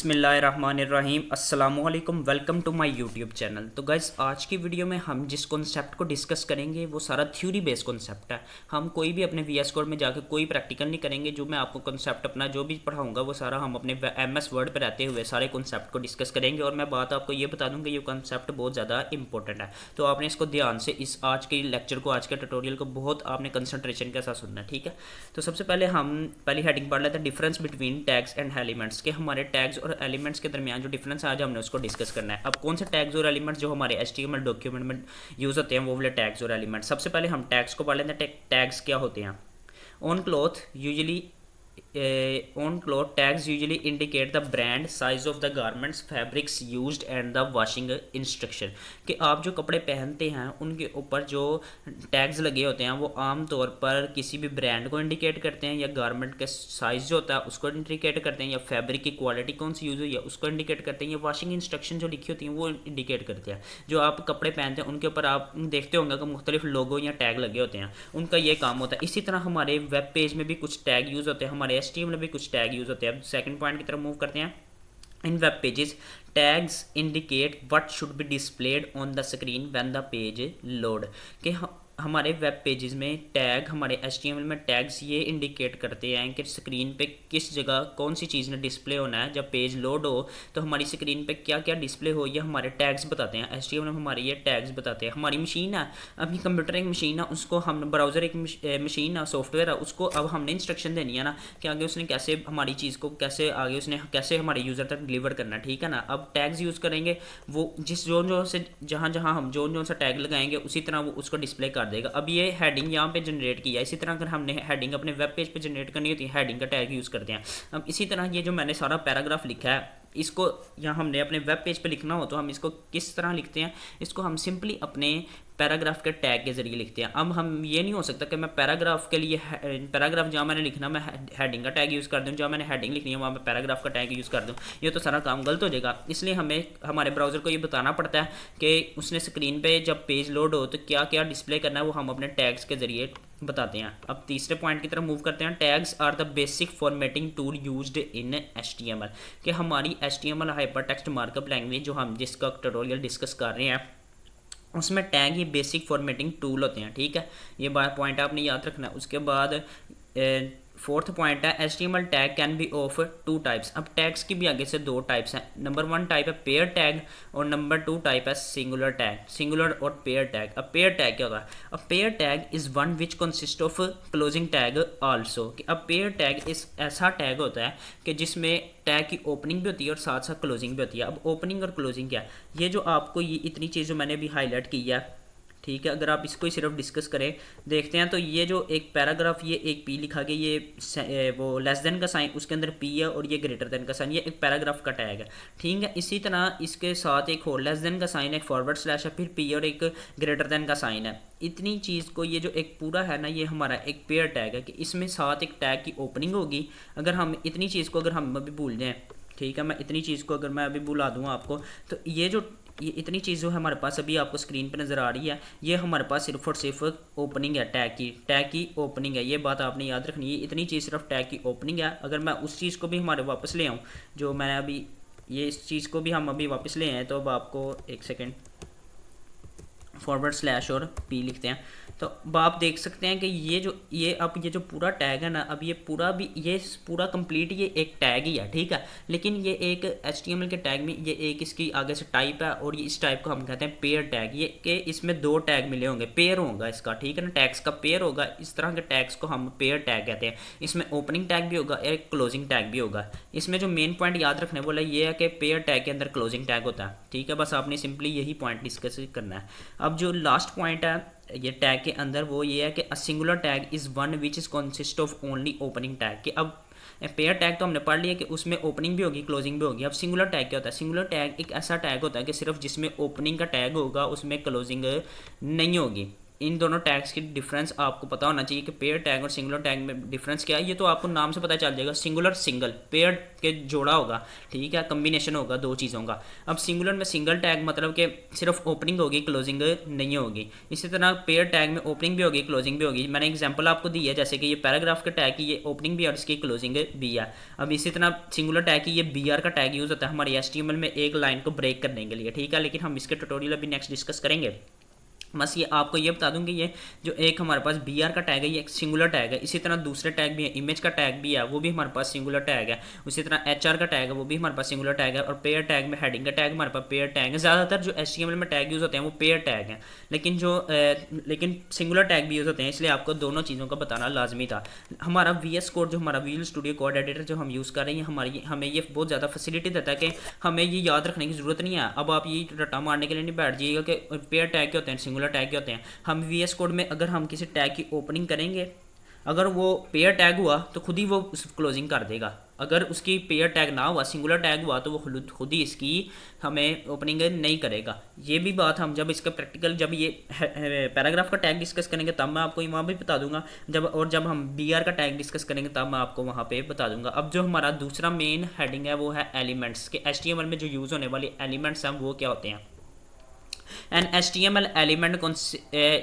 बिस्मिल्लाहिर्रहमानिर्रहीम अस्सलामुअलैकुम welcome to my YouTube channel. तो गाइस आज की वीडियो में हम जिस कॉन्सेप्ट को डिस्कस करेंगे वो सारा थ्योरी बेस्ड कॉन्सेप्ट है। हम कोई भी अपने वीएस कोड में जाकर कोई प्रैक्टिकल नहीं करेंगे। जो मैं आपको कॉन्सेप्ट अपना जो भी पढ़ाऊंगा वो सारा हम अपने एमएस वर्ड पर रहते हुए सारे कॉन्सेप्ट को डिस्कस करेंगे। और मैं बात आपको ये बता दूँ कि ये कॉन्सेप्ट बहुत ज़्यादा इंपॉर्टेंट है, तो आपने इसको ध्यान से इस आज के लेक्चर को, आज के ट्यूटोरियल को बहुत आपने कंसंट्रेशन के साथ सुनना है, ठीक है। तो सबसे पहले हम पहली हेडिंग पढ़ लेते हैं, difference between tags and elements, के हमारे टैग्स और एलिमेंट्स के दरमियान जो डिफरेंस है आज हमने उसको डिस्कस करना है। अब कौन से टैग्स और एलिमेंट्स जो हमारे एचटीएमएल डॉक्यूमेंट में यूज होते हैं वो वाले टैग्स और एलिमेंट्स। सबसे पहले हम टैग्स को पढ़ लेते हैं। टैग्स क्या होते हैं? On cloth usually on cloth tags usually indicate the brand, size of the garments, fabrics used and the washing instruction। कि आप जो कपड़े पहनते हैं उनके ऊपर जो टैग्स लगे होते हैं वो आम तौर पर किसी भी ब्रांड को इंडिकेट करते हैं, या गारमेंट का साइज़ जो होता है उसको इंडिकेट करते हैं, या फैब्रिक की क्वालिटी कौन सी यूज़ हुई है उसको इंडिकेट करते हैं, या वॉशिंग इंस्ट्रक्शन जो लिखी होती हैं वो इंडिकेट करते हैं। जो आप कपड़े पहनते हैं उनके ऊपर आप देखते होंगे कि मुख्तलिफ लोगो या टैग लगे होते हैं, उनका ये काम होता है। इसी तरह हमारे वेब पेज में भी कुछ टैग यूज़ होते हैं, हमारे HTML में भी कुछ टैग यूज़ होते हैं। अब सेकंड पॉइंट की तरफ मूव करते हैं। In web pages tags indicate what should be displayed on the screen when the page load. कि हमारे वेब पेजेस में टैग, हमारे HTML में टैग्स ये इंडिकेट करते हैं कि स्क्रीन पे किस जगह कौन सी चीज़ ने डिस्प्ले होना है। जब पेज लोड हो तो हमारी स्क्रीन पे क्या क्या डिस्प्ले हो, ये हमारे टैग्स बताते हैं। HTML में हमारे ये टैग्स बताते हैं। हमारी मशीन है, अभी कंप्यूटर एक मशीन है, उसको हम ब्राउज़र एक मशीन है, सॉफ्टवेयर है, उसको अब हमने इंस्ट्रक्शन देनी है ना कि आगे उसने कैसे हमारी चीज़ को कैसे आगे उसने कैसे हमारे यूज़र तक डिलीवर करना है, ठीक है ना। अब टैग्स यूज़ करेंगे, वो जिस जोन से जहाँ हम जोन सा टैग लगाएंगे उसी तरह वो उसको डिस्प्ले कर देगा। अब ये हेडिंग यहाँ पे जनरेट किया, इसी तरह अगर हमने हेडिंग अपने वेब पेज पे जनरेट करनी होती है, हेडिंग का टैग यूज़ करते हैं। अब इसी तरह ये जो मैंने सारा पैराग्राफ लिखा है इसको यहाँ हमने अपने वेब पेज पे लिखना हो तो हम इसको किस तरह लिखते हैं? इसको हम सिंपली अपने पैराग्राफ के टैग के जरिए लिखते हैं। अब हम ये नहीं हो सकता कि मैं पैराग्राफ के लिए पैराग्राफ जहाँ मैंने लिखना मैं हेडिंग का टैग यूज़ कर दूँ, जहाँ मैंने हेडिंग लिखनी है वहाँ मैं पैराग्राफ का टैग यूज़ कर दूँ, ये तो सारा काम गलत हो जाएगा। इसलिए हमें हमारे ब्राउज़र को ये बताना पड़ता है कि उसने स्क्रीन पे जब पेज लोड हो तो क्या क्या डिस्प्ले करना है, वो हम अपने टैग्स के जरिए बताते हैं। अब तीसरे पॉइंट की तरफ मूव करते हैं। Tags are the basic formatting tool used in HTML। कि हमारी HTML हाइपरटेक्स्ट मार्कअप लैंग्वेज जो हम जिसका ट्यूटोरियल डिस्कस कर रहे हैं उसमें टैग ही बेसिक फॉर्मेटिंग टूल होते हैं, ठीक है। ये बात पॉइंट आपने याद रखना है। उसके बाद फोर्थ पॉइंट है HTML tag can be of two types. अब टैग्स की भी आगे से दो टाइप्स हैं। नंबर 1 टाइप है पेयर टैग और नंबर 2 टाइप है सिंगुलर टैग, सिंगुलर और पेयर टैग। अब पेयर टैग क्या होता है? अब pair tag is one which consist of closing tag also. कि अब पेयर टैग इस ऐसा टैग होता है कि जिसमें टैग की ओपनिंग भी होती है और साथ साथ क्लोजिंग भी होती है। अब ओपनिंग और क्लोजिंग क्या है? ये जो आपको ये इतनी चीज़ जो मैंने अभी हाईलाइट की है, ठीक है, अगर आप इसको ही सिर्फ डिस्कस करें देखते हैं तो ये जो एक पैराग्राफ, ये एक पी लिखा गया, ये वो लेस देन का साइन उसके अंदर पी है और ये ग्रेटर देन का साइन, ये एक पैराग्राफ का टैग है, ठीक है। इसी तरह इसके साथ एक और लेस देन का साइन है, एक फॉरवर्ड स्लैश है, फिर पी और एक ग्रेटर देन का साइन है। इतनी चीज़ को ये जो एक पूरा है ना ये हमारा एक पेयर टैग है कि इसमें साथ एक टैग की ओपनिंग होगी। अगर हम इतनी चीज़ को अगर हम अभी भूल जाएँ, ठीक है, मैं इतनी चीज़ को अगर मैं अभी भुला दूँ आपको, तो ये इतनी चीज़ जो है हमारे पास अभी आपको स्क्रीन पर नज़र आ रही है, ये हमारे पास सिर्फ और सिर्फ ओपनिंग है, टैग की ओपनिंग है। ये बात आपने याद रखनी है, इतनी चीज़ सिर्फ टैग की ओपनिंग है। अगर मैं उस चीज़ को भी हमारे वापस ले आऊँ जो मैंने अभी ये इस चीज़ को भी हम अभी वापस ले आए, तो अब आपको एक सेकेंड फॉरवर्ड स्लैश और पी लिखते हैं तो अब आप देख सकते हैं कि ये जो पूरा टैग है ना, अब ये पूरा कंप्लीट ये एक टैग ही है, ठीक है। लेकिन ये एक HTML के टैग में ये एक इसकी आगे से टाइप है और ये इस टाइप को हम कहते हैं पेयर टैग। ये कि इसमें दो टैग मिले होंगे, पेयर होगा इसका, ठीक है ना, टैग्स का पेयर होगा। इस तरह के टैग्स को हम पेयर टैग कहते हैं। इसमें ओपनिंग टैग भी होगा, एक क्लोजिंग टैग भी होगा। इसमें जो मेन पॉइंट याद रखने वाला ये है कि पेयर टैग के अंदर क्लोजिंग टैग होता है, ठीक है। बस आपने सिंपली यही पॉइंट डिस्कस करना है। अब जो लास्ट पॉइंट है ये टैग के अंदर वो ये है कि a singular tag is one which is consist of only opening tag. कि अब पेयर टैग तो हमने पढ़ लिया कि उसमें ओपनिंग भी होगी क्लोजिंग भी होगी। अब सिंगुलर टैग क्या होता है? सिंगुलर टैग एक ऐसा टैग होता है कि सिर्फ जिसमें ओपनिंग का टैग होगा उसमें क्लोजिंग नहीं होगी, इन दोनों टैग्स की डिफरेंस आपको पता होना चाहिए कि पेयर टैग और सिंगुलर टैग में डिफरेंस क्या है। ये तो आपको नाम से पता चल जाएगा, सिंगुलर सिंगल, पेयर के जोड़ा होगा, ठीक है, कम्बिनेशन होगा दो चीज़ों का। अब सिंगुलर में सिंगल टैग मतलब कि सिर्फ ओपनिंग होगी, क्लोजिंग नहीं होगी। इसी तरह पेयर टैग में ओपनिंग भी होगी, क्लोजिंग भी होगी। मैंने एग्जांपल आपको दी है, जैसे कि ये पैराग्राफ के टैग की ये ओपनिंग भी है और इसकी क्लोजिंग भी है। अब इसी तरह सिंगुलर टैग की ये BR का टैग यूज़ होता है हमारी HTML में एक लाइन को ब्रेक करने के लिए, ठीक है, लेकिन हम इसके ट्यूटोरियल अभी नेक्स्ट डिस्कस करेंगे। बस ये आपको ये बता दूंगी, ये जो एक हमारे पास BR का टैग है ये एक सिंगुलर टैग है। इसी तरह दूसरे टैग भी है, इमेज का टैग भी है, वो भी हमारे पास सिंगुलर टैग है। उसी तरह HR का टैग है, वो भी हमारे पास सिंगुलर टैग है। और पेयर टैग में हेडिंग का टैग हमारे पास पेयर टैग है। ज़्यादातर जो HTML में टैग यूज़ होते हैं वो पेयर टैग हैं, लेकिन सिंगुलर टैग भी यूज़ होते हैं, इसलिए आपको दोनों चीज़ों का बताना लाजमी था। हमारा VS कोड, जो हमारा विजुअल स्टूडियो कोड एडिटर जो हम यूज़ कर रहे हैं, हमें ये बहुत ज़्यादा फैसिलिटी देता है कि हमें ये याद रखने की ज़रूरत नहीं है। अब आप ये रट्टा मारने के लिए नहीं बैठ जाइएगा कि पेयर टैग के होते हैं, सिंगुलर टैग के होते हैं। हम VS कोड में अगर हम किसी टैग की ओपनिंग करेंगे, अगर वो पेयर टैग हुआ तो खुद ही वो क्लोजिंग कर देगा। अगर उसकी पेयर टैग ना हुआ, सिंगुलर टैग हुआ, तो वो खुद ही इसकी हमें ओपनिंग नहीं करेगा। ये भी बात हम जब इसका प्रैक्टिकल, जब ये पैराग्राफ का टैग डिस्कस करेंगे तब मैं आपको वहाँ भी बता दूंगा, जब हम BR का टैग डिस्कस करेंगे तब मैं आपको वहाँ पे बता दूंगा। अब जो हमारा दूसरा मेन हेडिंग है वो है एलिमेंट्स के। HTML में जो यूज़ होने वाली एलिमेंट्स हैं वो क्या होते हैं। An HTML element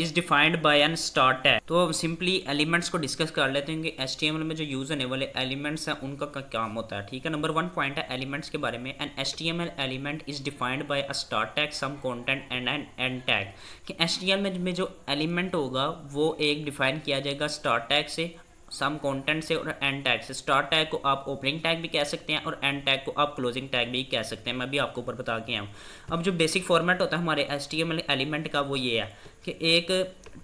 is defined by an start tag। तो सिंपली एलिमेंट्स को डिस्कस कर लेते हैं कि HTML में जो यूज़ होने वाले एलिमेंट्स हैं उनका काम होता है, ठीक है। नंबर 1 पॉइंट है एलिमेंट्स के बारे में। An HTML element is defined by a start tag, some content and an end tag। कि HTML में जो एलिमेंट होगा वो एक डिफाइन किया जाएगा स्टार्ट टैग से, सम कंटेंट से और एंड टैग से। स्टार्ट टैग को आप ओपनिंग टैग भी कह सकते हैं और एंड टैग को आप क्लोजिंग टैग भी कह सकते हैं। मैं भी आपको ऊपर बता के आया हूँ। अब जो बेसिक फॉर्मेट होता है हमारे HTML एलिमेंट का वो ये है कि एक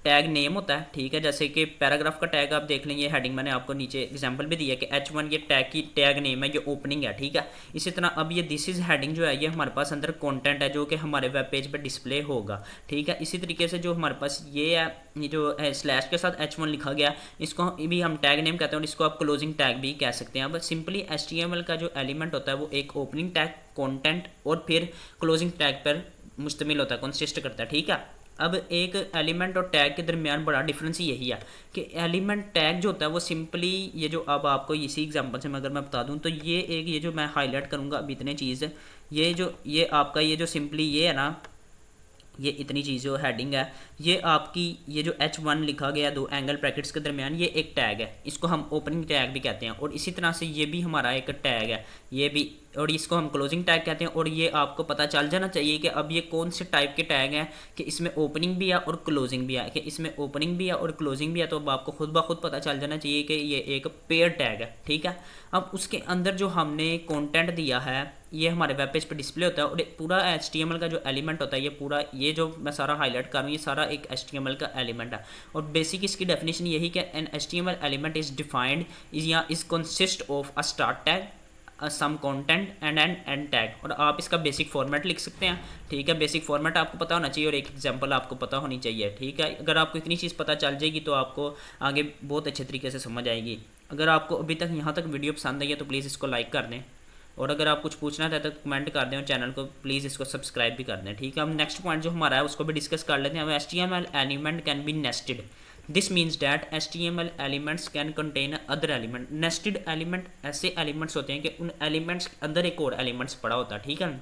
टैग नेम होता है, ठीक है। जैसे कि पैराग्राफ का टैग आप देख लें, ये हेडिंग मैंने आपको नीचे एग्जांपल भी दिया कि H1 ये टैग की टैग नेम है, ये ओपनिंग है, ठीक है। इसी तरह अब ये दिस इज हेडिंग जो है ये हमारे पास अंदर कंटेंट है जो कि हमारे वेब पेज पे डिस्प्ले होगा, ठीक है। इसी तरीके से जो हमारे पास ये है, ये जो स्लैश के साथ H1 लिखा गया, इसको भी हम टैग नेम कहते हैं और इसको आप क्लोजिंग टैग भी कह सकते हैं। अब सिंपली HTML का जो एलिमेंट होता है वो एक ओपनिंग टैग, कंटेंट और फिर क्लोजिंग टैग पर मुश्तमिल होता है, कंसिस्ट करता है, ठीक है। अब एक एलिमेंट और टैग के दरमियान बड़ा डिफरेंस यही है कि एलिमेंट टैग जो होता है वो सिंपली ये जो, अब आपको इसी एग्जांपल से अगर मैं बता दूं तो ये जो मैं हाईलाइट करूंगा अब इतने चीज़, ये आपका ये जो सिंपली ये है ना, ये इतनी चीज़ जो हेडिंग है, ये आपकी ये जो H1 लिखा गया दो एंगल ब्रैकेट्स के दरमियान, ये एक टैग है, इसको हम ओपनिंग टैग भी कहते हैं। और इसी तरह से ये भी हमारा एक टैग है, ये भी, और इसको हम क्लोजिंग टैग कहते हैं। और ये आपको पता चल जाना चाहिए कि अब ये कौन से टाइप के टैग हैं कि इसमें ओपनिंग भी है और क्लोजिंग भी है, कि इसमें ओपनिंग भी है और क्लोजिंग भी है। तो अब आपको खुद ब खुद पता चल जाना चाहिए कि ये एक पेयर टैग है, ठीक है। अब उसके अंदर जो हमने कंटेंट दिया है ये हमारे वेब पेज पर डिस्प्ले होता है। और पूरा HTML का जो एलिमेंट होता है, ये पूरा ये जो मैं सारा हाईलाइट कर रहा हूँ ये सारा एक HTML का एलिमेंट है। और बेसिक इसकी डेफिनेशन यही कि an HTML element is defined is consist of a start tag, some content and an end tag. और आप इसका बेसिक फॉर्मेट लिख सकते हैं, ठीक है। बेसिक फॉर्मेट आपको पता होना चाहिए और एक एग्जांपल आपको पता होनी चाहिए, ठीक है। अगर आपको इतनी चीज़ पता चल जाएगी तो आपको आगे बहुत अच्छे तरीके से समझ आएगी। अगर आपको अभी तक यहाँ तक वीडियो पसंद आई है तो प्लीज़ इसको लाइक कर दें, और अगर आप कुछ पूछना चाहते हैं तो कमेंट कर दें और चैनल को प्लीज़ इसको सब्सक्राइब भी कर दें, ठीक है। हम नेक्स्ट पॉइंट जो हमारा है उसको भी डिस्कस कर लेते हैं। HTML element can be nested. This means that HTML elements can contain other element. Nested element ऐसे एलिमेंट्स होते हैं कि उन एलिमेंट्स के अंदर एक और एलिमेंट्स पड़ा होता है, ठीक है।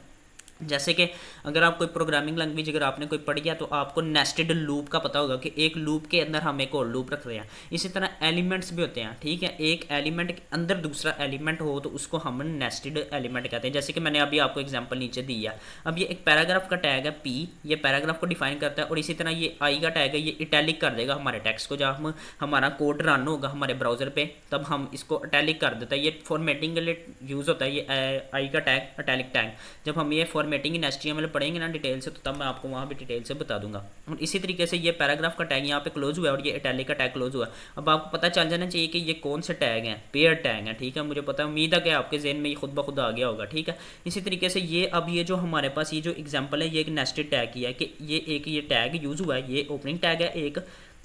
जैसे कि अगर आप कोई प्रोग्रामिंग लैंग्वेज अगर आपने कोई पढ़ी है तो आपको नेस्टेड लूप का पता होगा कि एक लूप के अंदर हम एक और लूप रख रहे हैं। इसी तरह एलिमेंट्स भी होते हैं, ठीक है। एक एलिमेंट के अंदर दूसरा एलिमेंट हो तो उसको हम नेस्टेड एलिमेंट कहते हैं। जैसे कि मैंने अभी आपको एग्जांपल नीचे दी है। अब ये एक पैराग्राफ का टैग है P, ये पैराग्राफ को डिफाइन करता है। और इसी तरह ये I का टैग है, ये इटैलिक कर देगा हमारे टेक्स्ट को। जब हमारा कोड रन होगा हमारे ब्राउज़र पर तब हम इसको इटैलिक कर देता है। ये फॉर्मेटिंग के लिए यूज़ होता है, ये I का टैग इटैलिक टैग। जब हम ये फॉर्मेटिंग इन HTML पढ़ेंगे ना डिटेल से तो तब मैं आपको वहाँ भी डिटेल से बता दूंगा। और इसी तरीके से ये पैराग्राफ का टैग यहाँ पे क्लोज हुआ है और ये इटैलिक का टैग क्लोज हुआ है। अब आपको पता चल जाना चाहिए कि ये कौन से टैग हैं, पेयर टैग हैं, ठीक है। मुझे पता है, उम्मीद है कि आपके ज़हन में ये खुद ब खुद आ गया होगा, ठीक है। इसी तरीके से ये अब ये जो हमारे पास ये जो एग्जाम्पल है ये एक नेस्टेड टैग की है कि ये टैग यूज़ हुआ है, ये ओपनिंग टैग है एक,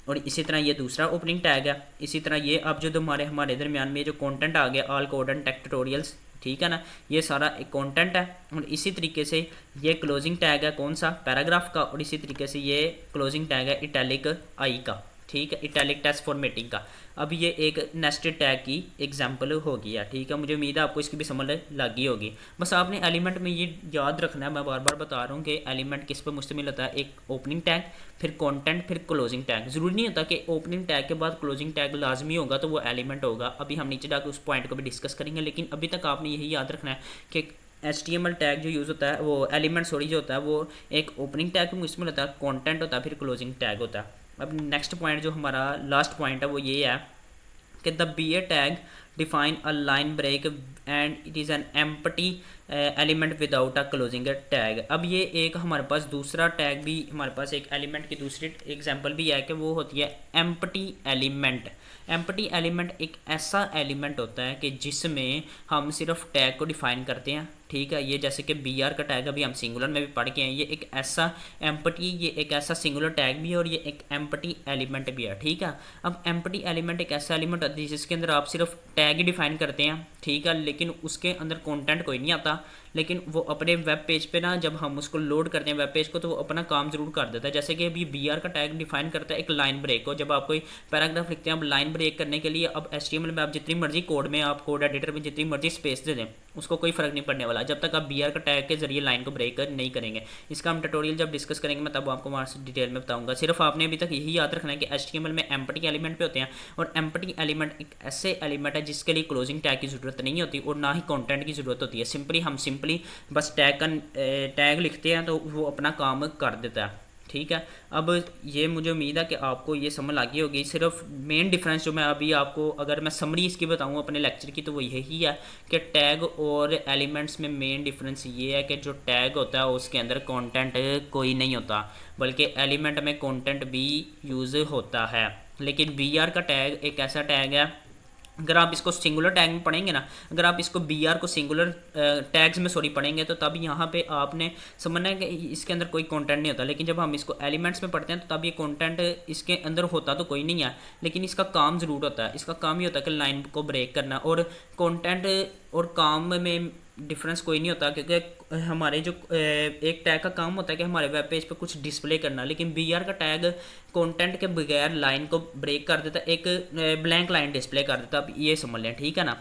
और इसी तरह ये दूसरा ओपनिंग टैग है। इसी तरह ये अब जो हमारे दरमियान में जो कंटेंट आ गया all code and tech tutorials, ठीक है ना। ये सारा एक कंटेंट है। और इसी तरीके से ये क्लोजिंग टैग है कौन सा, पैराग्राफ का, और इसी तरीके से ये क्लोजिंग टैग है इटैलिक आई का, ठीक है, इटैलिक टेक्स्ट फॉर्मेटिंग का। अब ये एक नेस्टेड टैग की एग्जांपल हो गया, ठीक है। मुझे उम्मीद है आपको इसकी भी समझ लगी होगी। बस आपने एलिमेंट में ये याद रखना है, मैं बार बार बता रहा हूँ कि एलिमेंट किस पर मुश्तमिल होता है, एक ओपनिंग टैग, फिर कंटेंट, फिर क्लोजिंग टैग। ज़रूरी नहीं होता कि ओपनिंग टैग के बाद क्लोजिंग टैग लाजमी होगा तो वो एलिमेंट होगा। अभी हम नीचे जाकर उस पॉइंट को भी डिस्कस करेंगे, लेकिन अभी तक आपने यही याद रखना है कि HTML टैग जो यूज़ होता है, वो एलिमेंट सॉरी जो होता है, वो एक ओपनिंग टैग में मुश्तमिल होता है, कंटेंट होता है, फिर क्लोजिंग टैग होता है। अब नेक्स्ट पॉइंट जो हमारा लास्ट पॉइंट है वो ये है कि the BA tag define a line break and it is an empty element without a closing tag. अब ये एक हमारे पास दूसरा टैग भी, हमारे पास एक एलिमेंट की दूसरी एग्जांपल भी है कि वो होती है एम्प्टी एलिमेंट। एम्प्टी एलिमेंट एक ऐसा एलिमेंट होता है कि जिसमें हम सिर्फ टैग को डिफाइन करते हैं, ठीक है। ये जैसे कि BR का टैग अभी हम सिंगुलर में भी पढ़ के हैं, ये एक ऐसा एम्प्टी, ये एक ऐसा सिंगुलर टैग भी है और ये एक एम्प्टी एलिमेंट भी है, ठीक है। अब एम्प्टी एलिमेंट एक ऐसा एलिमेंट होता है जिसके अंदर आप सिर्फ टैग ही डिफाइन करते हैं, ठीक है, लेकिन उसके अंदर कंटेंट कोई नहीं आता, लेकिन वो अपने वेब पेज पे ना जब हम उसको लोड करते हैं वेब पेज को, तो वो अपना काम ज़रूर कर देता है। जैसे कि अभी BR का टैग डिफाइन करता है एक लाइन ब्रेक को। जब आप कोई पैराग्राफ लिखते हैं, अब लाइन ब्रेक करने के लिए अब HTML में आप जितनी मर्जी कोड में, आप कोड एडिटर में जितनी मर्जी स्पेस दे दें, उसको कोई फ़र्क नहीं पड़ने वाला जब तक आप BR का टैग के जरिए लाइन को ब्रेक नहीं करेंगे। इसका हम ट्यूटोरियल जब डिस्कस करेंगे मैं तब आपको वहाँ से डिटेल में बताऊँगा। सिर्फ आपने अभी तक यही याद रखना है कि HTML में एम्प्टी एलिमेंट पे होते हैं, और एम्प्टी एलिमेंट एक ऐसे एलिमेंट है जिसके लिए क्लोजिंग टैग की ज़रूरत नहीं होती और ना ही कंटेंट की ज़रूरत होती है। सिंपली बस टैग लिखते हैं तो वो अपना काम कर देता है, ठीक है। अब ये मुझे उम्मीद है कि आपको ये समझ आ गई होगी। सिर्फ मेन डिफरेंस जो मैं अभी आपको, अगर मैं समरी इसकी बताऊँ अपने लेक्चर की, तो वो यही है कि टैग और एलिमेंट्स में मेन डिफरेंस ये है कि जो टैग होता है उसके अंदर कंटेंट कोई नहीं होता, बल्कि एलिमेंट में कंटेंट भी यूज़ होता है। लेकिन BR का टैग एक ऐसा टैग है, अगर आप इसको सिंगुलर टैग में पढ़ेंगे ना, अगर आप इसको BR को सिंगुलर टैग्स में पढ़ेंगे तो तब यहाँ पे आपने समझना है कि इसके अंदर कोई कंटेंट नहीं होता। लेकिन जब हम इसको एलिमेंट्स में पढ़ते हैं तो तब ये कंटेंट इसके अंदर होता तो कोई नहीं है, लेकिन इसका काम ज़रूर होता है। इसका काम ये होता है कि लाइन को ब्रेक करना, और कंटेंट और काम में डिफरेंस कोई नहीं होता, क्योंकि हमारे जो एक टैग का काम होता है कि हमारे वेब पेज पे कुछ डिस्प्ले करना, लेकिन BR का टैग कंटेंट के बगैर लाइन को ब्रेक कर देता, एक ब्लैंक लाइन डिस्प्ले कर देता। अब ये समझ लें, ठीक है ना।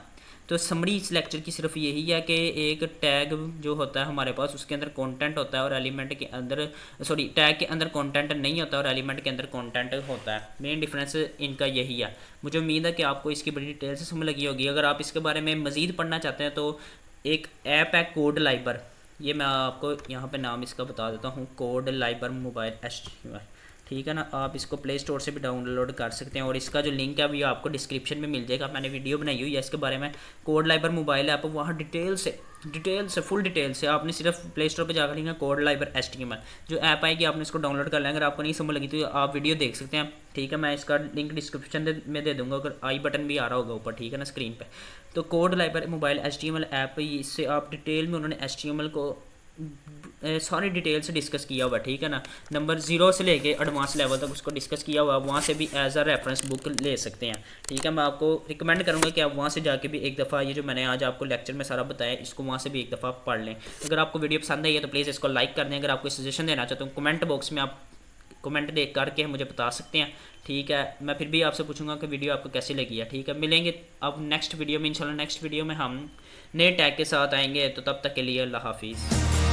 तो समरी इस लेक्चर की सिर्फ यही है कि एक टैग जो होता है हमारे पास उसके अंदर कंटेंट होता है और एलिमेंट के अंदर टैग के अंदर कंटेंट नहीं होता और एलिमेंट के अंदर कंटेंट होता है। मेन डिफरेंस इनका यही है। मुझे उम्मीद है कि आपको इसकी बड़ी डिटेल से समझ लगी होगी। अगर आप इसके बारे में मज़ीद पढ़ना चाहते हैं तो एक ऐप है कोड लाइबर, ये मैं आपको यहाँ पे नाम इसका बता देता हूँ, कोड लाइबर मोबाइल HTML, ठीक है ना। आप इसको प्ले स्टोर से भी डाउनलोड कर सकते हैं और इसका जो लिंक है अभी आपको डिस्क्रिप्शन में मिल जाएगा। मैंने वीडियो बनाई हुई है इसके बारे में, कोड लाइबर मोबाइल ऐप, वहाँ फुल डिटेल से आपने सिर्फ प्ले स्टोर पर जाकर लिखना कोड लाइबर HTML, जो ऐप आएगी आपने इसको डाउनलोड कर लें। अगर आपको नहीं समझ लगी तो आप वीडियो देख सकते हैं, ठीक है। मैं इसका लिंक डिस्क्रिप्शन में दे दूँगा, अगर आई बटन भी आ रहा होगा ऊपर, ठीक है ना, स्क्रीन पर। तो code Liber mobile HTML app, इससे आप डिटेल में उन्होंने HTML को सारी डिटेल से डिस्कस किया हुआ, ठीक है ना। नंबर 0 से लेके एडवांस लेवल तक उसको डिस्कस किया हुआ, वहाँ से भी एज अ रेफरेंस बुक ले सकते हैं, ठीक है। मैं आपको रिकमेंड करूँगा कि आप वहाँ से जाके भी एक दफ़ा ये जो मैंने आज आपको लेक्चर में सारा बताया इसको वहाँ से भी एक दफ़ा पढ़ लें। अगर आपको वीडियो पसंद आई है तो प्लीज़ इसको लाइक कर दें। अगर आपको सजेशन देना चाहते हो कमेंट बॉक्स में आप कमेंट दे करके मुझे बता सकते हैं, ठीक है। मैं फिर भी आपसे पूछूंगा कि वीडियो आपको कैसी लगी है, ठीक है। मिलेंगे अब नेक्स्ट वीडियो में, इंशाल्लाह नेक्स्ट वीडियो में हम नए टैग के साथ आएंगे। तो तब तक के लिए अल्लाह हाफिज़।